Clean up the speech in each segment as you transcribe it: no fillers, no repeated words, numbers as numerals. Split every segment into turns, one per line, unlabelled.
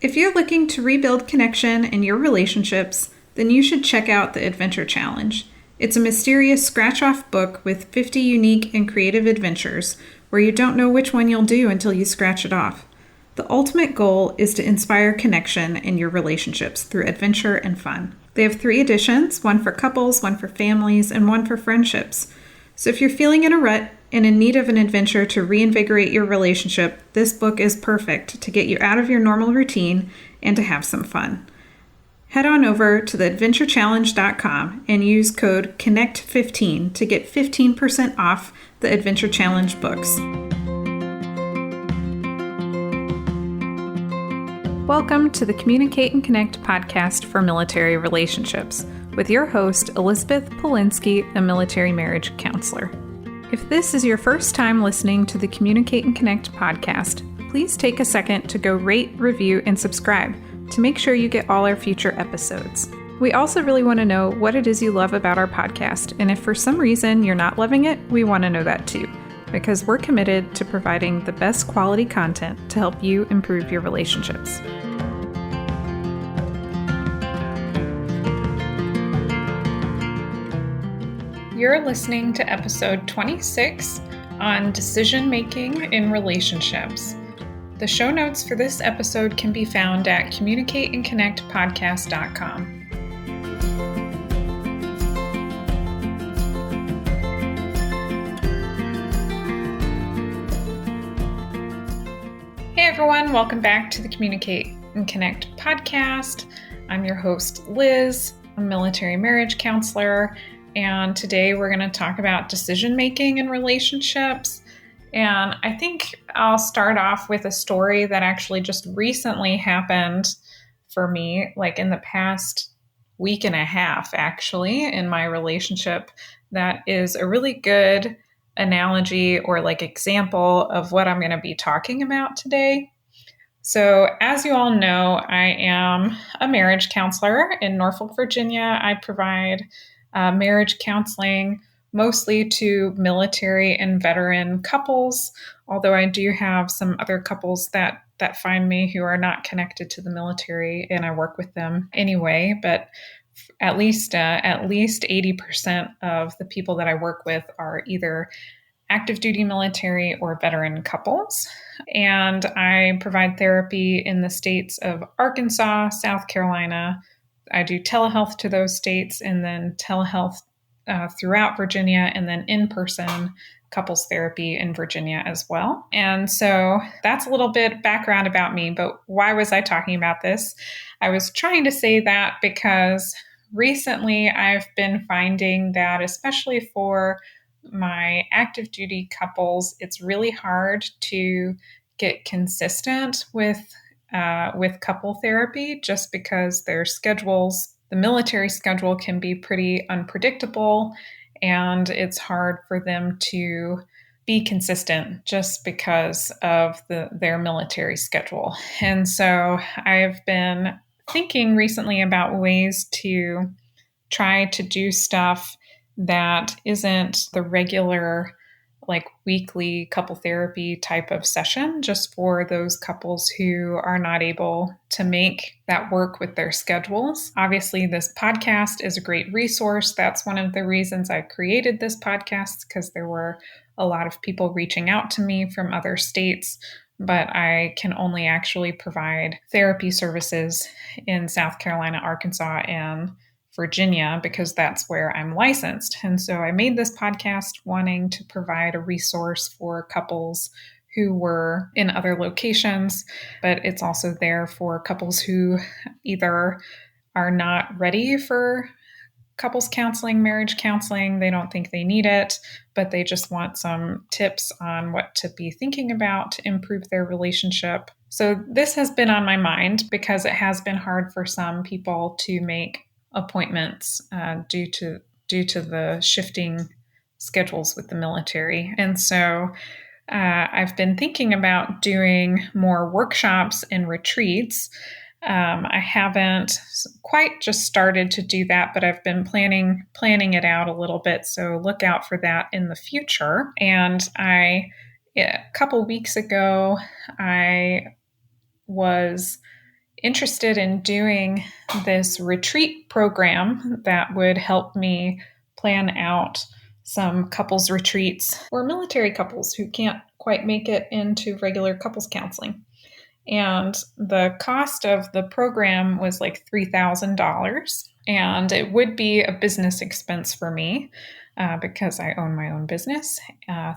If you're looking to rebuild connection in your relationships, then you should check out the Adventure Challenge. It's a mysterious scratch-off book with 50 unique and creative adventures where you don't know which one you'll do until you scratch it off. The ultimate goal is to inspire connection in your relationships through adventure and fun. They have 3 editions, one for couples, one for families, and one for friendships. So if you're feeling in a rut and in need of an adventure to reinvigorate your relationship, this book is perfect to get you out of your normal routine and to have some fun. Head on over to theadventurechallenge.com and use code CONNECT15 to get 15% off the Adventure Challenge books. Welcome to the Communicate and Connect podcast for military relationships with your host, Elizabeth Polinsky, a military marriage counselor. If this is your first time listening to the Communicate and Connect podcast, please take a second to go rate, review, and subscribe to make sure you get all our future episodes. We also really want to know what it is you love about our podcast, and if for some reason you're not loving it, we want to know that too, because we're committed to providing the best quality content to help you improve your relationships. You're listening to episode 26 on decision making in relationships. The show notes for this episode can be found at communicateandconnectpodcast.com. Hey everyone, welcome back to the Communicate and Connect podcast. I'm your host, Liz, a military marriage counselor, and today we're going to talk about decision making in relationships. And I think I'll start off with a story that actually just recently happened for me, like in the past week and a half, actually, in my relationship. That is a really good analogy or like example of what I'm going to be talking about today. So as you all know, I am a marriage counselor in Norfolk, Virginia. I provide marriage counseling mostly to military and veteran couples, although I do have some other couples that find me who are not connected to the military, and I work with them anyway. But at least 80% of the people that I work with are either active duty military or veteran couples. And I provide therapy in the states of Arkansas, South Carolina. I do telehealth to those states, and then telehealth throughout Virginia, and then in-person couples therapy in Virginia as well. And so that's a little bit background about me, but why was I talking about this? I was trying to say that because recently I've been finding that, especially for my active duty couples, it's really hard to get consistent with couple therapy just because their schedules, the military schedule, can be pretty unpredictable, and it's hard for them to be consistent just because of their military schedule. And so I've been thinking recently about ways to try to do stuff that isn't the regular like weekly couple therapy type of session, just for those couples who are not able to make that work with their schedules. Obviously, this podcast is a great resource. That's one of the reasons I created this podcast, because there were a lot of people reaching out to me from other states, but I can only actually provide therapy services in South Carolina, Arkansas, and Virginia, because that's where I'm licensed. And so I made this podcast wanting to provide a resource for couples who were in other locations, but it's also there for couples who either are not ready for couples counseling, marriage counseling, they don't think they need it, but they just want some tips on what to be thinking about to improve their relationship. So this has been on my mind because it has been hard for some people to make appointments due to the shifting schedules with the military. And so I've been thinking about doing more workshops and retreats. I haven't quite just started to do that, but I've been planning it out a little bit. So look out for that in the future. And a couple weeks ago, I was interested in doing this retreat program that would help me plan out some couples retreats for military couples who can't quite make it into regular couples counseling. And the cost of the program was like $3,000. And it would be a business expense for me because I own my own business,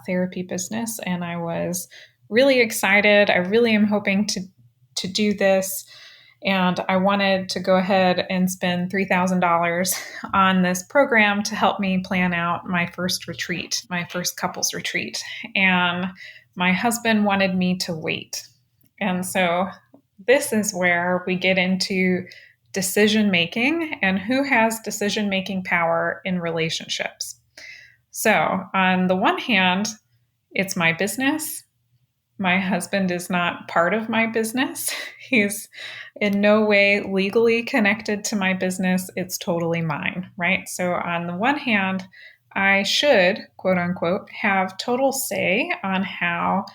therapy business. And I was really excited. I really am hoping to do this. And I wanted to go ahead and spend $3,000 on this program to help me plan out my first retreat, my first couples retreat. And my husband wanted me to wait. And so this is where we get into decision making and who has decision making power in relationships. So, on the one hand, it's my business. My husband is not part of my business. He's in no way legally connected to my business. It's totally mine, right? So, on the one hand, I should, quote unquote, have total say on how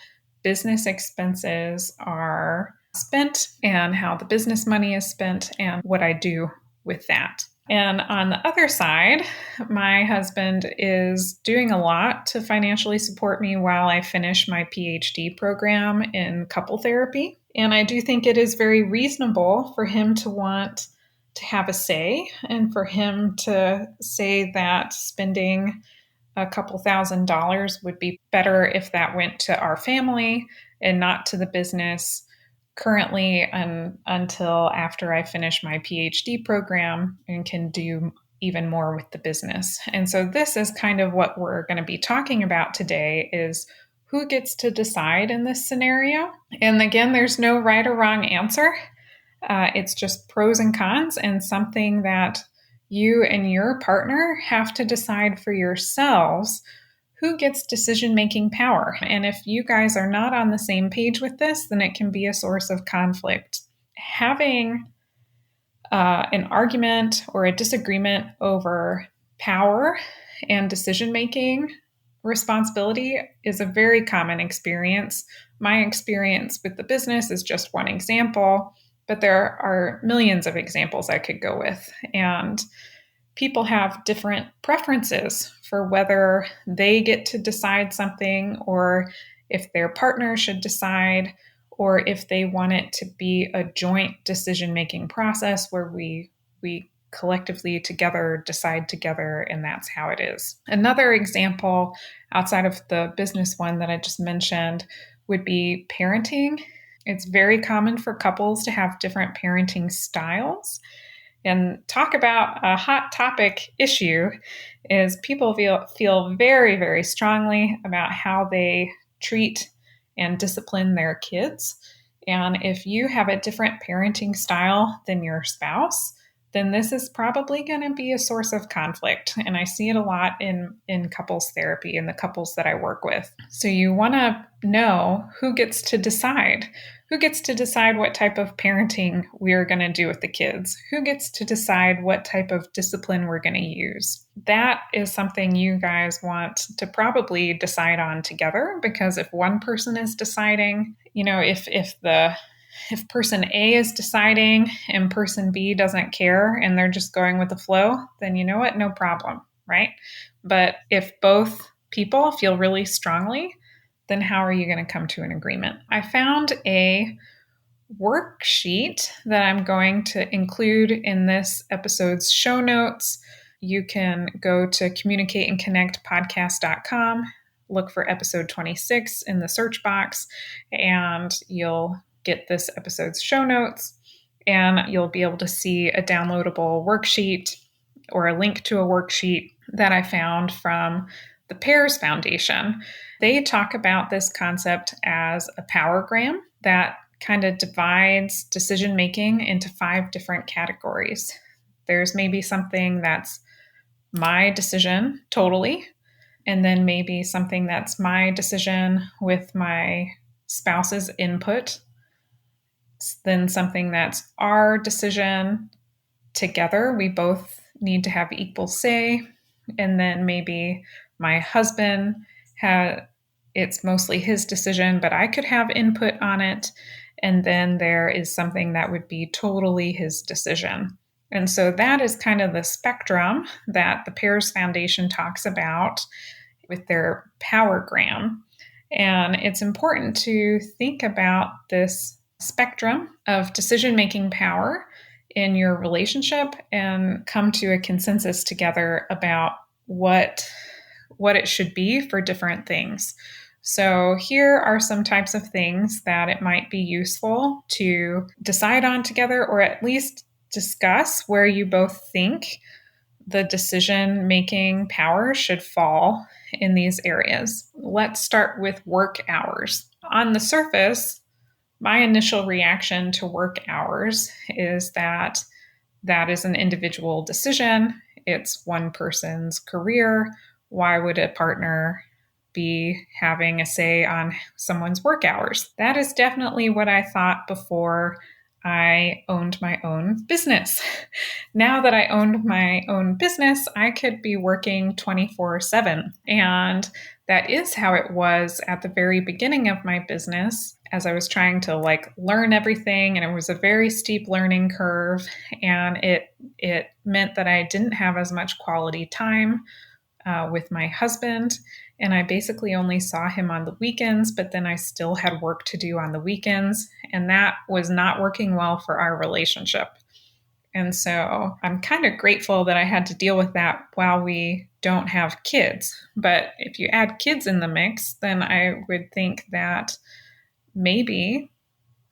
business expenses are spent and how the business money is spent and what I do with that. And on the other side, my husband is doing a lot to financially support me while I finish my PhD program in couple therapy. And I do think it is very reasonable for him to want to have a say and for him to say that spending a couple $1,000s would be better if that went to our family and not to the business currently until after I finish my PhD program and can do even more with the business. And so this is kind of what we're going to be talking about today is who gets to decide in this scenario. And again, there's no right or wrong answer. It's just pros and cons and something that you and your partner have to decide for yourselves who gets decision-making power. And if you guys are not on the same page with this, then it can be a source of conflict. Having an argument or a disagreement over power and decision-making responsibility is a very common experience. My experience with the business is just one example, but there are millions of examples I could go with. And people have different preferences for whether they get to decide something or if their partner should decide or if they want it to be a joint decision-making process where we collectively together decide together, and that's how it is. Another example outside of the business one that I just mentioned would be parenting. It's very common for couples to have different parenting styles. And talk about a hot topic issue is people feel very, very strongly about how they treat and discipline their kids. And if you have a different parenting style than your spouse, then this is probably going to be a source of conflict. And I see it a lot in couples therapy and the couples that I work with. So you want to know who gets to decide. Who gets to decide what type of parenting we're going to do with the kids? Who gets to decide what type of discipline we're going to use? That is something you guys want to probably decide on together, because if one person is deciding, if person A is deciding and person B doesn't care and they're just going with the flow, then you know what? No problem, right? But if both people feel really strongly, then how are you going to come to an agreement? I found a worksheet that I'm going to include in this episode's show notes. You can go to communicateandconnectpodcast.com, look for episode 26 in the search box, and you'll get this episode's show notes, and you'll be able to see a downloadable worksheet or a link to a worksheet that I found from the Pairs Foundation. They talk about this concept as a powergram that kind of divides decision making into 5 different categories. There's maybe something that's my decision totally, and then maybe something that's my decision with my spouse's input, then something that's our decision together. We both need to have equal say, and then maybe my husband it's mostly his decision, but I could have input on it. And then there is something that would be totally his decision. And so that is kind of the spectrum that the Pairs Foundation talks about with their powergram. And it's important to think about this spectrum of decision-making power in your relationship and come to a consensus together about what it should be for different things. So here are some types of things that it might be useful to decide on together, or at least discuss where you both think the decision-making power should fall in these areas. Let's start with work hours. On the surface, my initial reaction to work hours is that is an individual decision. It's one person's career. Why would a partner be having a say on someone's work hours? That is definitely what I thought before I owned my own business. Now that I owned my own business, I could be working 24/7. And that is how it was at the very beginning of my business, as I was trying to learn everything. And it was a very steep learning curve. And it meant that I didn't have as much quality time with my husband. And I basically only saw him on the weekends, but then I still had work to do on the weekends. And that was not working well for our relationship. And so I'm kind of grateful that I had to deal with that while we don't have kids. But if you add kids in the mix, then I would think that maybe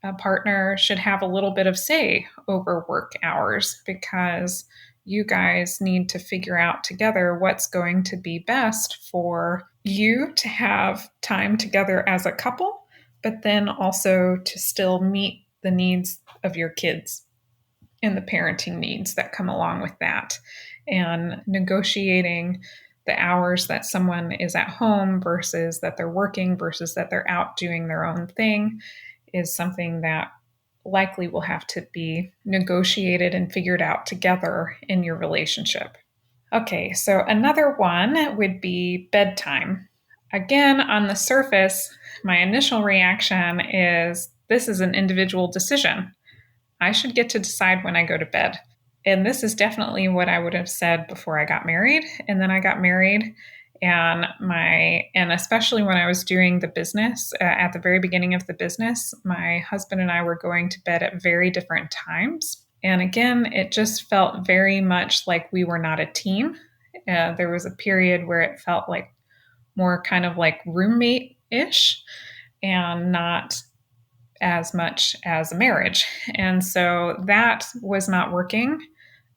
a partner should have a little bit of say over work hours, because you guys need to figure out together what's going to be best for you to have time together as a couple, but then also to still meet the needs of your kids and the parenting needs that come along with that. And negotiating the hours that someone is at home versus that they're working versus that they're out doing their own thing is something that likely will have to be negotiated and figured out together in your relationship. Okay, so another one would be bedtime. Again, on the surface, my initial reaction is this is an individual decision. I should get to decide when I go to bed. And this is definitely what I would have said before I got married. And then I got married, and especially when I was doing the business, at the very beginning of the business, my husband and I were going to bed at very different times. And again, it just felt very much like we were not a team. There was a period where it felt like more kind of like roommate-ish and not as much as a marriage. And so that was not working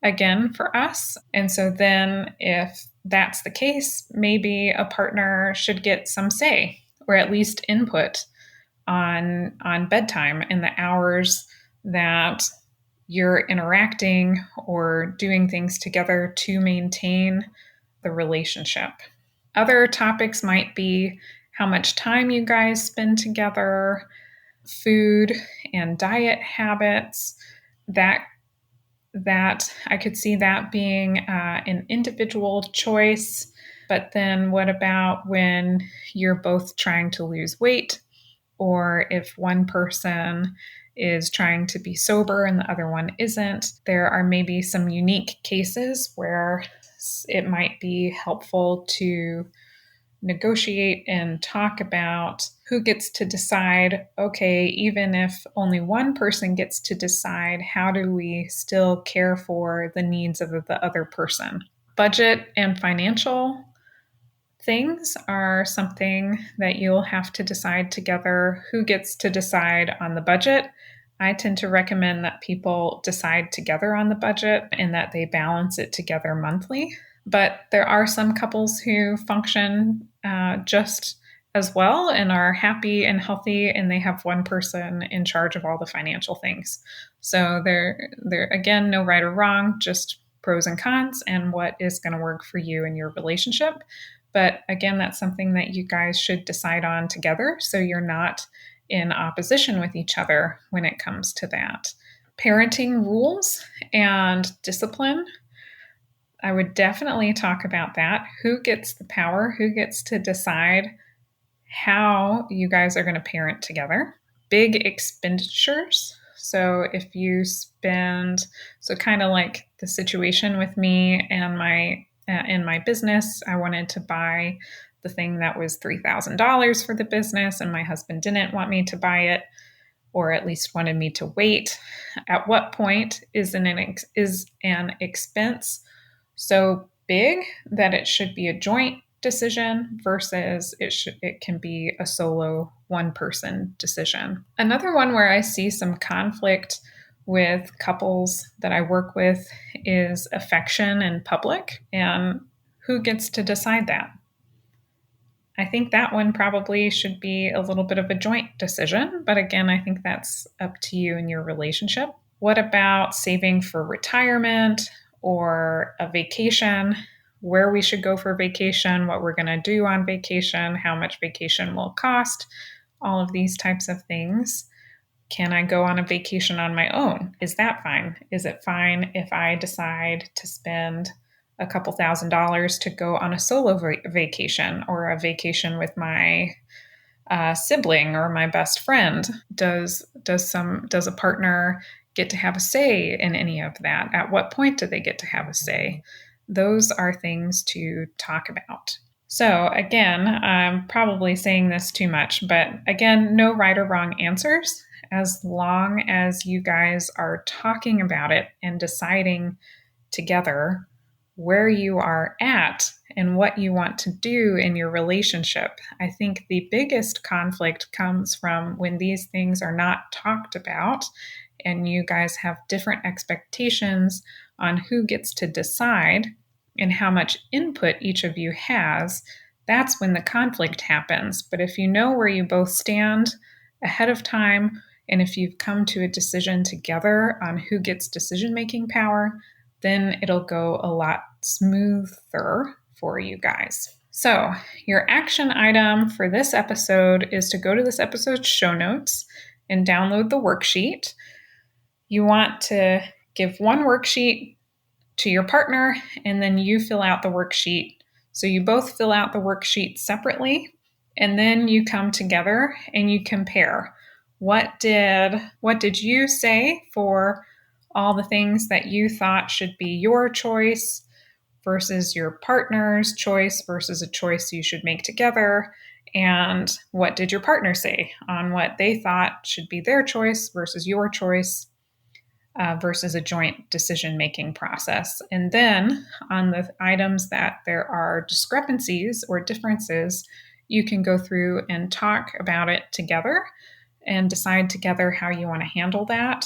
again for us. And so then if that's the case, maybe a partner should get some say, or at least input on bedtime and the hours that you're interacting or doing things together to maintain the relationship. Other topics might be how much time you guys spend together, food and diet habits. That I could see that being an individual choice. But then what about when you're both trying to lose weight, or if one person is trying to be sober and the other one isn't? There are maybe some unique cases where it might be helpful to negotiate and talk about who gets to decide. Okay, even if only one person gets to decide, how do we still care for the needs of the other person? Budget and financial things are something that you'll have to decide together. Who gets to decide on the budget? I tend to recommend that people decide together on the budget and that they balance it together monthly. But there are some couples who function just as well and are happy and healthy, and they have one person in charge of all the financial things. So there again, no right or wrong, just pros and cons and what is going to work for you and your relationship. But again, that's something that you guys should decide on together, so you're not in opposition with each other when it comes to that. Parenting rules and discipline, I would definitely talk about that. Who gets the power? Who gets to decide how you guys are going to parent together? big expenditures. So if you spend, so kind of like the situation with me and in my business, I wanted to buy the thing that was $3,000 for the business, and my husband didn't want me to buy it, or at least wanted me to wait. At what point is an expense so big that it should be a joint decision versus it can be a solo one-person decision? Another one where I see some conflict with couples that I work with is affection in public, and who gets to decide that? I think that one probably should be a little bit of a joint decision, but again, I think that's up to you and your relationship. What about saving for retirement or a vacation? Where we should go for vacation, what we're going to do on vacation, how much vacation will cost, all of these types of things. Can I go on a vacation on my own? Is that fine? Is it fine if I decide to spend a couple $1,000s to go on a solo vacation or a vacation with my sibling or my best friend? Does a partner get to have a say in any of that? At what point do they get to have a say? Those are things to talk about. So again, I'm probably saying this too much, but again, no right or wrong answers. As long as you guys are talking about it and deciding together where you are at and what you want to do in your relationship. I think the biggest conflict comes from when these things are not talked about and you guys have different expectations on who gets to decide and how much input each of you has. That's when the conflict happens. But if you know where you both stand ahead of time, and if you've come to a decision together on who gets decision-making power, then it'll go a lot smoother for you guys. So your action item for this episode is to go to this episode's show notes and download the worksheet. You want to give one worksheet to your partner, and then you fill out the worksheet. So you both fill out the worksheet separately, and then you come together and you compare. What did you say for all the things that you thought should be your choice versus your partner's choice versus a choice you should make together? And what did your partner say on what they thought should be their choice versus your choice versus a joint decision-making process? And then on the items that there are discrepancies or differences, you can go through and talk about it together and decide together how you want to handle that.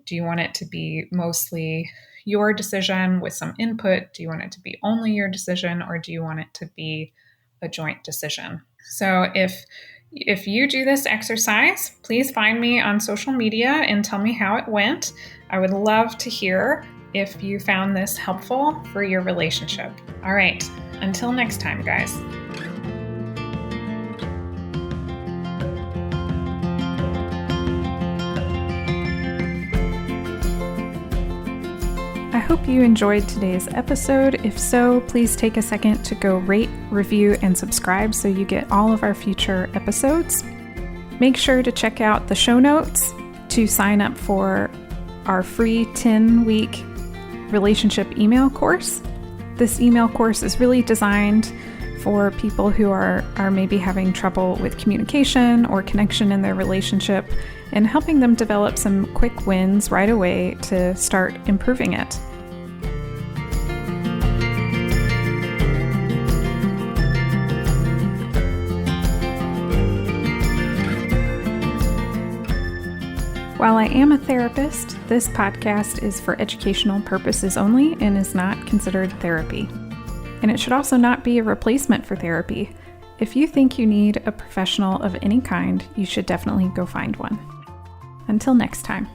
Do you want it to be mostly your decision with some input? Do you want it to be only your decision, or do you want it to be a joint decision? So if you do this exercise, please find me on social media and tell me how it went. I would love to hear if you found this helpful for your relationship. All right, until next time, guys. I hope you enjoyed today's episode. If so, please take a second to go rate, review, and subscribe so you get all of our future episodes. Make sure to check out the show notes to sign up for our free 10-week relationship email course. This email course is really designed for people who are maybe having trouble with communication or connection in their relationship, and helping them develop some quick wins right away to start improving it. While I am a therapist, this podcast is for educational purposes only and is not considered therapy. And it should also not be a replacement for therapy. If you think you need a professional of any kind, you should definitely go find one. Until next time.